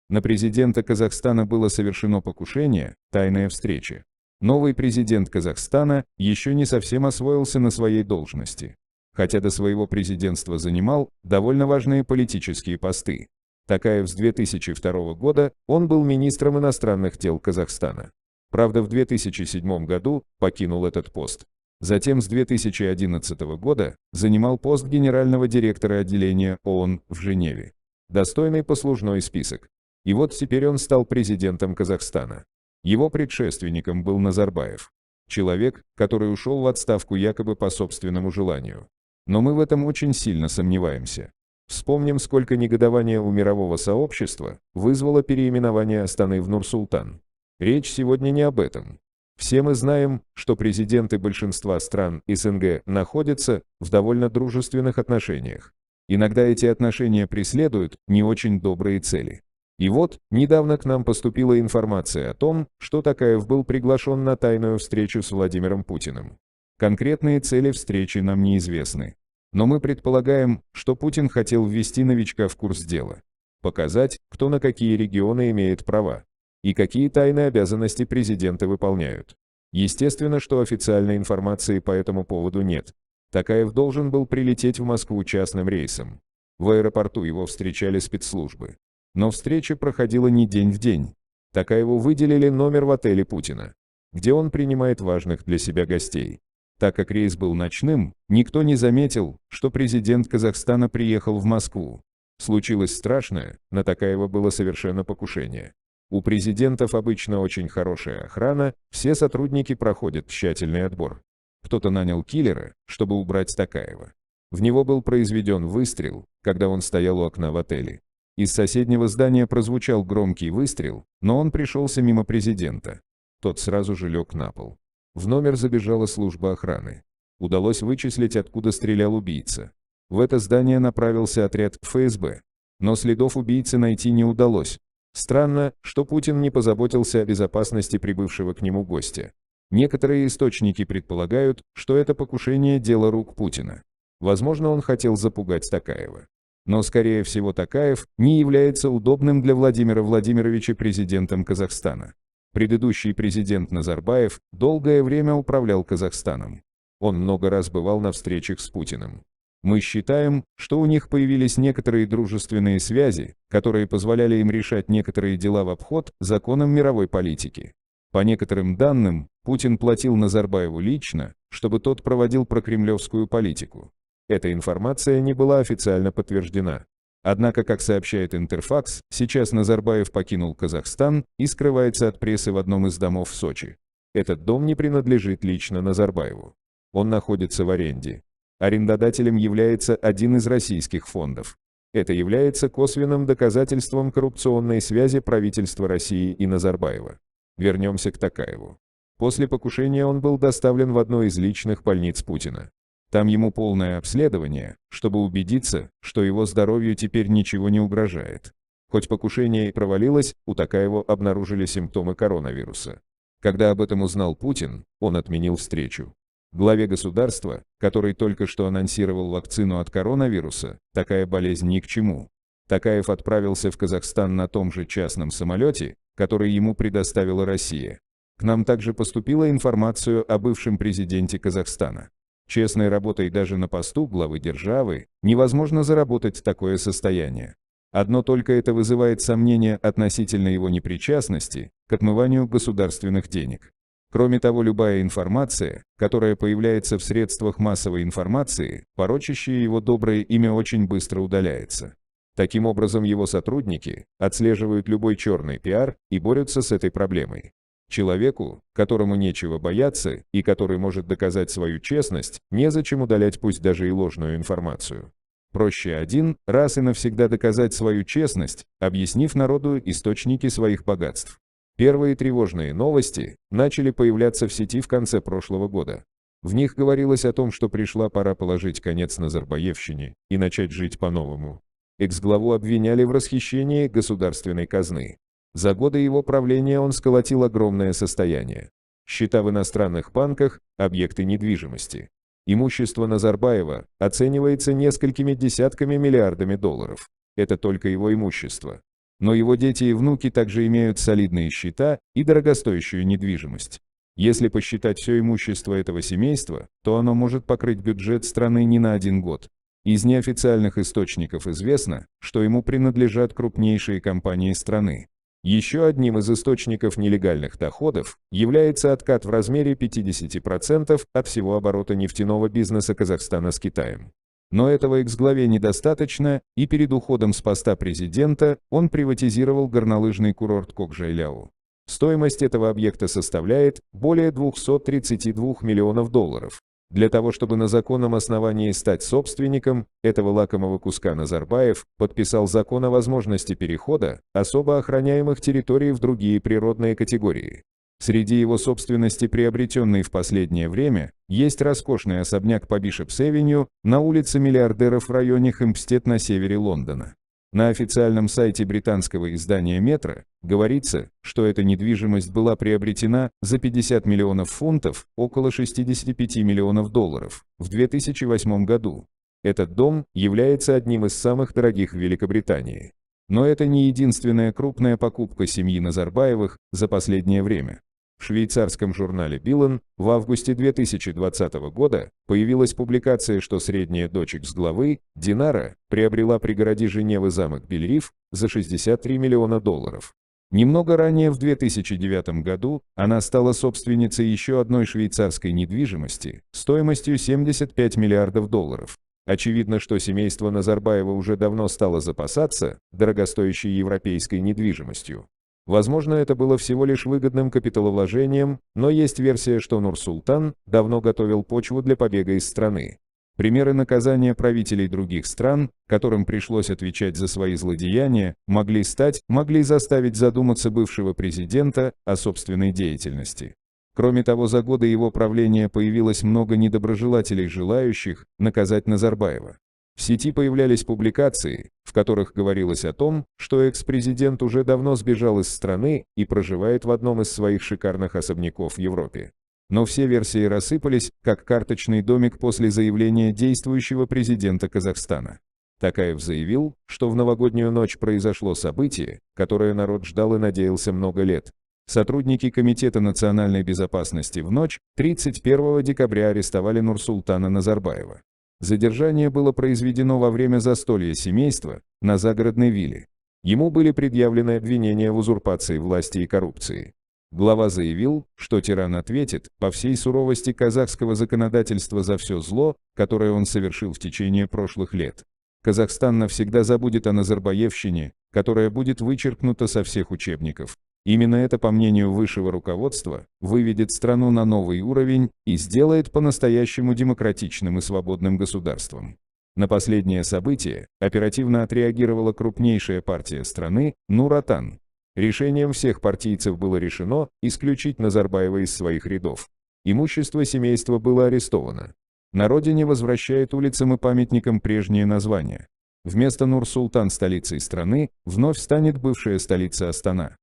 На президента Казахстана было совершено покушение, тайная встреча. Новый президент Казахстана еще не совсем освоился на своей должности, хотя до своего президентства занимал довольно важные политические посты. Такаев с 2002 года он был министром иностранных дел Казахстана. Правда, в 2007 году покинул этот пост. Затем с 2011 года занимал пост генерального директора отделения ООН в Женеве. Достойный послужной список. И вот теперь он стал президентом Казахстана. Его предшественником был Назарбаев. Человек, который ушел в отставку якобы по собственному желанию. Но мы в этом очень сильно сомневаемся. Вспомним, сколько негодования у мирового сообщества вызвало переименование Астаны в Нур-Султан. Речь сегодня не об этом. Все мы знаем, что президенты большинства стран СНГ находятся в довольно дружественных отношениях. Иногда эти отношения преследуют не очень добрые цели. И вот, недавно к нам поступила информация о том, что Такаев был приглашен на тайную встречу с Владимиром Путиным. Конкретные цели встречи нам неизвестны. Но мы предполагаем, что Путин хотел ввести новичка в курс дела. Показать, кто на какие регионы имеет права. И какие тайные обязанности президента выполняют. Естественно, что официальной информации по этому поводу нет. Такаев должен был прилететь в Москву частным рейсом. В аэропорту его встречали спецслужбы. Но встреча проходила не день в день. Такаеву выделили номер в отеле Путина, где он принимает важных для себя гостей. Так как рейс был ночным, никто не заметил, что президент Казахстана приехал в Москву. Случилось страшное, на Такаева было совершено покушение. У президентов обычно очень хорошая охрана, все сотрудники проходят тщательный отбор. Кто-то нанял киллера, чтобы убрать Такаева. В него был произведен выстрел, когда он стоял у окна в отеле. Из соседнего здания прозвучал громкий выстрел, но он пришелся мимо президента. Тот сразу же лег на пол. В номер забежала служба охраны. Удалось вычислить, откуда стрелял убийца. В это здание направился отряд ФСБ. Но следов убийцы найти не удалось. Странно, что Путин не позаботился о безопасности прибывшего к нему гостя. Некоторые источники предполагают, что это покушение – дело рук Путина. Возможно, он хотел запугать Такаева. Но, скорее всего, Такаев не является удобным для Владимира Владимировича президентом Казахстана. Предыдущий президент Назарбаев долгое время управлял Казахстаном. Он много раз бывал на встречах с Путиным. Мы считаем, что у них появились некоторые дружественные связи, которые позволяли им решать некоторые дела в обход законам мировой политики. По некоторым данным, Путин платил Назарбаеву лично, чтобы тот проводил прокремлевскую политику. Эта информация не была официально подтверждена. Однако, как сообщает Интерфакс, сейчас Назарбаев покинул Казахстан и скрывается от прессы в одном из домов в Сочи. Этот дом не принадлежит лично Назарбаеву. Он находится в аренде. Арендодателем является один из российских фондов. Это является косвенным доказательством коррупционной связи правительства России и Назарбаева. Вернемся к Такаеву. После покушения он был доставлен в одну из личных больниц Путина. Там ему полное обследование, чтобы убедиться, что его здоровью теперь ничего не угрожает. Хоть покушение и провалилось, у Такаева обнаружили симптомы коронавируса. Когда об этом узнал Путин, он отменил встречу. Главе государства, который только что анонсировал вакцину от коронавируса, такая болезнь ни к чему. Такаев отправился в Казахстан на том же частном самолете, который ему предоставила Россия. К нам также поступила информация о бывшем президенте Казахстана. Честной работой даже на посту главы державы невозможно заработать такое состояние. Одно только это вызывает сомнения относительно его непричастности к отмыванию государственных денег. Кроме того, любая информация, которая появляется в средствах массовой информации, порочащая его доброе имя, очень быстро удаляется. Таким образом, его сотрудники отслеживают любой черный пиар и борются с этой проблемой. Человеку, которому нечего бояться и который может доказать свою честность, незачем удалять пусть даже и ложную информацию. Проще один раз и навсегда доказать свою честность, объяснив народу источники своих богатств. Первые тревожные новости начали появляться в сети в конце прошлого года. В них говорилось о том, что пришла пора положить конец Назарбаевщине и начать жить по-новому. Экс-главу обвиняли в расхищении государственной казны. За годы его правления он сколотил огромное состояние. Счета в иностранных банках, объекты недвижимости. Имущество Назарбаева оценивается несколькими десятками миллиардами долларов. Это только его имущество. Но его дети и внуки также имеют солидные счета и дорогостоящую недвижимость. Если посчитать все имущество этого семейства, то оно может покрыть бюджет страны не на 1 год. Из неофициальных источников известно, что ему принадлежат крупнейшие компании страны. Еще одним из источников нелегальных доходов является откат в размере 50% от всего оборота нефтяного бизнеса Казахстана с Китаем. Но этого экс-главе недостаточно, и перед уходом с поста президента он приватизировал горнолыжный курорт Кокжайляу. Стоимость этого объекта составляет более $232 миллионов. Для того, чтобы на законном основании стать собственником этого лакомого куска, Назарбаев подписал закон о возможности перехода особо охраняемых территорий в другие природные категории. Среди его собственности, приобретенной в последнее время, есть роскошный особняк по Бишопс-Эвеню на улице Миллиардеров в районе Хэмпстед на севере Лондона. На официальном сайте британского издания «Метро» говорится, что эта недвижимость была приобретена за 50 миллионов фунтов, около $65 миллионов, в 2008 году. Этот дом является одним из самых дорогих в Великобритании. Но это не единственная крупная покупка семьи Назарбаевых за последнее время. В швейцарском журнале Билан в августе 2020 года появилась публикация, что средняя дочь экс-главы, Динара, приобрела при городе Женевы замок Бель-Риф за $63 миллиона. Немного ранее, в 2009 году, она стала собственницей еще одной швейцарской недвижимости стоимостью $75 миллиардов. Очевидно, что семейство Назарбаева уже давно стало запасаться дорогостоящей европейской недвижимостью. Возможно, это было всего лишь выгодным капиталовложением, но есть версия, что Нур-Султан давно готовил почву для побега из страны. Примеры наказания правителей других стран, которым пришлось отвечать за свои злодеяния, могли заставить задуматься бывшего президента о собственной деятельности. Кроме того, за годы его правления появилось много недоброжелателей, желающих наказать Назарбаева. В сети появлялись публикации, в которых говорилось о том, что экс-президент уже давно сбежал из страны и проживает в одном из своих шикарных особняков в Европе. Но все версии рассыпались, как карточный домик после заявления действующего президента Казахстана. Такаев заявил, что в новогоднюю ночь произошло событие, которое народ ждал и надеялся много лет. Сотрудники Комитета национальной безопасности в ночь 31 декабря арестовали Нурсултана Назарбаева. Задержание было произведено во время застолья семейства на загородной вилле. Ему были предъявлены обвинения в узурпации власти и коррупции. Глава заявил, что тиран ответит по всей суровости казахского законодательства за все зло, которое он совершил в течение прошлых лет. Казахстан навсегда забудет о Назарбаевщине, которая будет вычеркнута со всех учебников. Именно это, по мнению высшего руководства, выведет страну на новый уровень и сделает по-настоящему демократичным и свободным государством. На последнее событие оперативно отреагировала крупнейшая партия страны – Нур-Отан. Решением всех партийцев было решено исключить Назарбаева из своих рядов. Имущество семейства было арестовано. На родине возвращают улицам и памятникам прежние названия. Вместо Нур-Султан столицей страны вновь станет бывшая столица Астана.